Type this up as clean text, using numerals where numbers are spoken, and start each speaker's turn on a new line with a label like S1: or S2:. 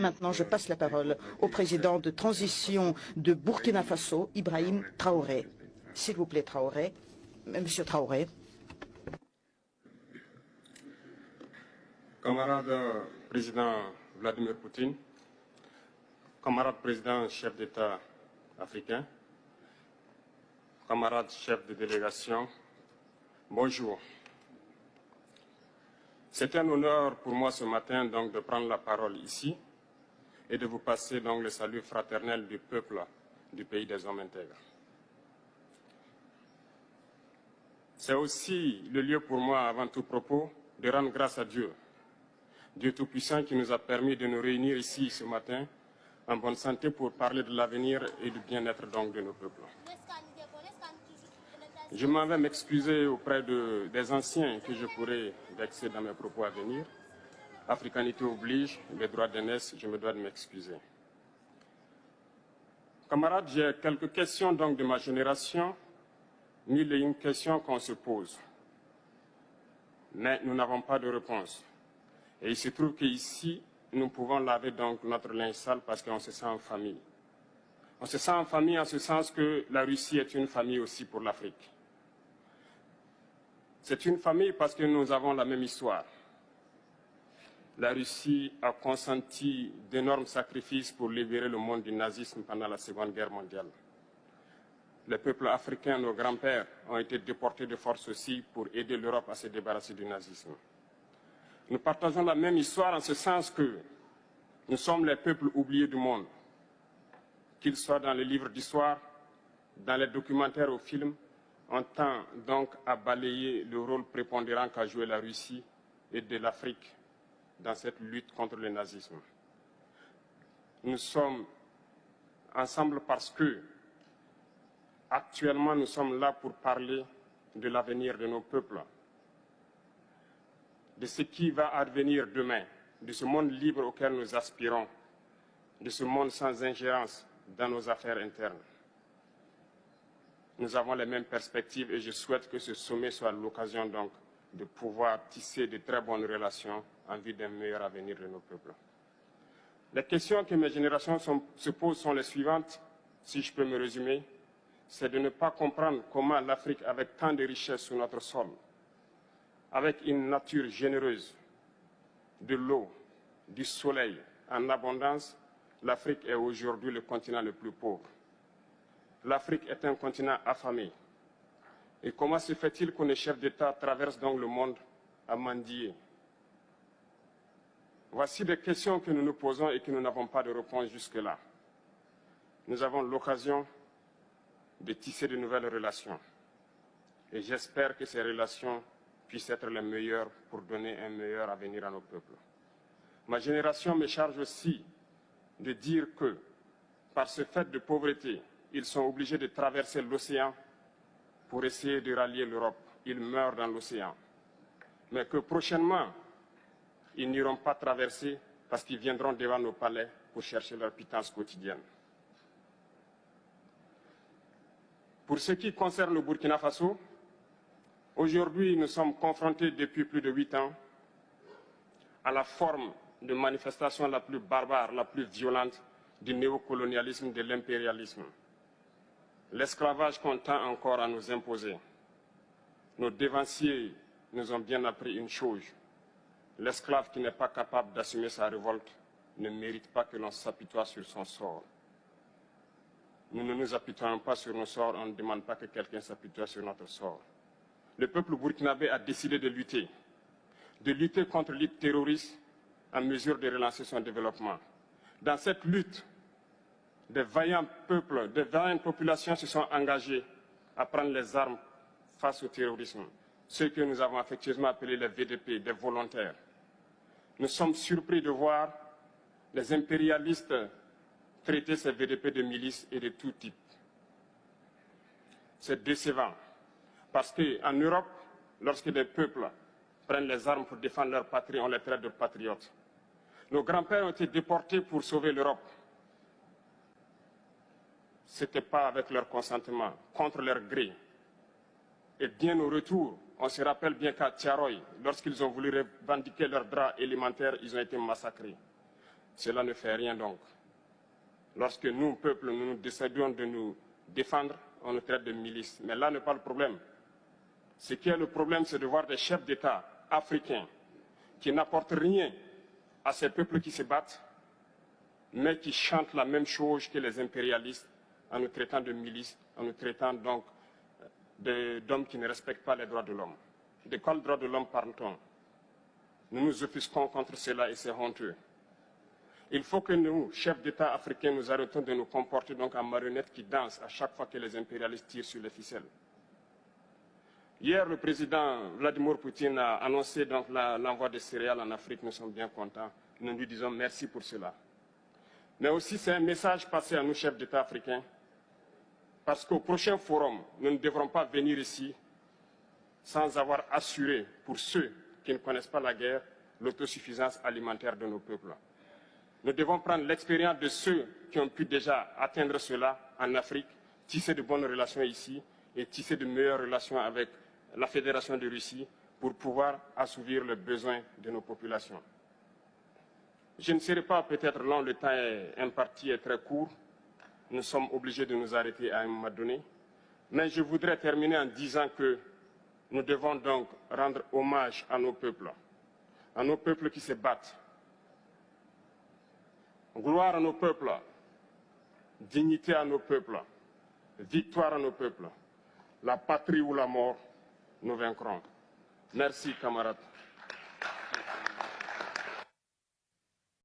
S1: Maintenant, je passe la parole au président de transition de Burkina Faso, Ibrahim Traoré. S'il vous plaît, Traoré. Monsieur Traoré.
S2: Camarade président Vladimir Poutine, camarade président chef d'État africain, camarade chef de délégation, bonjour. C'est un honneur pour moi ce matin donc de prendre la parole ici et de vous passer donc le salut fraternel du peuple du pays des hommes intègres. C'est aussi le lieu pour moi, avant tout propos, de rendre grâce à Dieu, Dieu Tout-Puissant qui nous a permis de nous réunir ici ce matin en bonne santé pour parler de l'avenir et du bien-être donc de nos peuples. Je m'en vais m'excuser auprès des anciens que je pourrais vexer dans mes propos à venir. Africanité oblige, les droits d'aînesse, je me dois de m'excuser. Camarades, j'ai quelques questions donc de ma génération, mille et une questions qu'on se pose. Mais nous n'avons pas de réponse. Et il se trouve qu'ici, nous pouvons laver donc notre linge sale parce qu'on se sent en famille. On se sent en famille en ce sens que la Russie est une famille aussi pour l'Afrique. C'est une famille parce que nous avons la même histoire. La Russie a consenti d'énormes sacrifices pour libérer le monde du nazisme pendant la Seconde Guerre mondiale. Les peuples africains, nos grands-pères, ont été déportés de force aussi pour aider l'Europe à se débarrasser du nazisme. Nous partageons la même histoire en ce sens que nous sommes les peuples oubliés du monde, qu'ils soient dans les livres d'histoire, dans les documentaires ou films. On tend donc à balayer le rôle prépondérant qu'a joué la Russie et de l'Afrique dans cette lutte contre le nazisme. Nous sommes ensemble parce que, actuellement, nous sommes là pour parler de l'avenir de nos peuples, de ce qui va advenir demain, de ce monde libre auquel nous aspirons, de ce monde sans ingérence dans nos affaires internes. Nous avons les mêmes perspectives et je souhaite que ce sommet soit l'occasion donc de pouvoir tisser de très bonnes relations en vue d'un meilleur avenir de nos peuples. Les questions que mes générations se posent sont les suivantes, si je peux me résumer. C'est de ne pas comprendre comment l'Afrique, avec tant de richesses sur notre sol, avec une nature généreuse, de l'eau, du soleil en abondance, l'Afrique est aujourd'hui le continent le plus pauvre. L'Afrique est un continent affamé. Et comment se fait-il que les chefs d'État traversent donc le monde à mendier? Voici des questions que nous nous posons et que nous n'avons pas de réponse jusque-là. Nous avons l'occasion de tisser de nouvelles relations. Et j'espère que ces relations puissent être les meilleures pour donner un meilleur avenir à nos peuples. Ma génération me charge aussi de dire que, par ce fait de pauvreté, ils sont obligés de traverser l'océan pour essayer de rallier l'Europe. Ils meurent dans l'océan. Mais que prochainement, ils n'iront pas traverser parce qu'ils viendront devant nos palais pour chercher leur pitance quotidienne. Pour ce qui concerne le Burkina Faso, aujourd'hui, nous sommes confrontés depuis plus de 8 ans à la forme de manifestation la plus barbare, la plus violente du néocolonialisme, de l'impérialisme. L'esclavage qu'on tend encore à nous imposer. Nos dévanciers nous ont bien appris une chose. L'esclave qui n'est pas capable d'assumer sa révolte ne mérite pas que l'on s'apitoie sur son sort. Nous ne nous apitoyons pas sur nos sorts, on ne demande pas que quelqu'un s'apitoie sur notre sort. Le peuple burkinabé a décidé de lutter contre l'île terroriste en mesure de relancer son développement. Dans cette lutte, des vaillants peuples, des vaillantes populations se sont engagées à prendre les armes face au terrorisme, ceux que nous avons affectueusement appelés les VDP, des volontaires. Nous sommes surpris de voir les impérialistes traiter ces VDP de milices et de tout type. C'est décevant, parce qu'en Europe, lorsque des peuples prennent les armes pour défendre leur patrie, on les traite de patriotes. Nos grands-pères ont été déportés pour sauver l'Europe. Ce n'était pas avec leur consentement, contre leur gré. Et bien au retour, on se rappelle bien qu'à Tiaroy, lorsqu'ils ont voulu revendiquer leurs droits élémentaires, ils ont été massacrés. Cela ne fait rien donc. Lorsque nous, peuple, nous décidons de nous défendre, on nous traite de milices. Mais là n'est pas le problème. Ce qui est le problème, c'est de voir des chefs d'État africains qui n'apportent rien à ces peuples qui se battent, mais qui chantent la même chose que les impérialistes en nous traitant de milices, en nous traitant donc d'hommes qui ne respectent pas les droits de l'homme. De quels droits de l'homme parle-t-on? Nous nous offusquons contre cela et c'est honteux. Il faut que nous, chefs d'État africains, nous arrêtons de nous comporter donc en marionnettes qui dansent à chaque fois que les impérialistes tirent sur les ficelles. Hier, le président Vladimir Poutine a annoncé donc l'envoi de céréales en Afrique. Nous sommes bien contents. Nous lui disons merci pour cela. Mais aussi, c'est un message passé à nous, chefs d'État africains, parce qu'au prochain forum, nous ne devrons pas venir ici sans avoir assuré, pour ceux qui ne connaissent pas la guerre, l'autosuffisance alimentaire de nos peuples. Nous devons prendre l'expérience de ceux qui ont pu déjà atteindre cela en Afrique, tisser de bonnes relations ici et tisser de meilleures relations avec la Fédération de Russie pour pouvoir assouvir les besoins de nos populations. Je ne serai pas peut-être long, le temps imparti est très court. Nous sommes obligés de nous arrêter à un moment donné. Mais je voudrais terminer en disant que nous devons donc rendre hommage à nos peuples qui se battent. Gloire à nos peuples, dignité à nos peuples, victoire à nos peuples. La patrie ou la mort, nous vaincrons. Merci, camarades.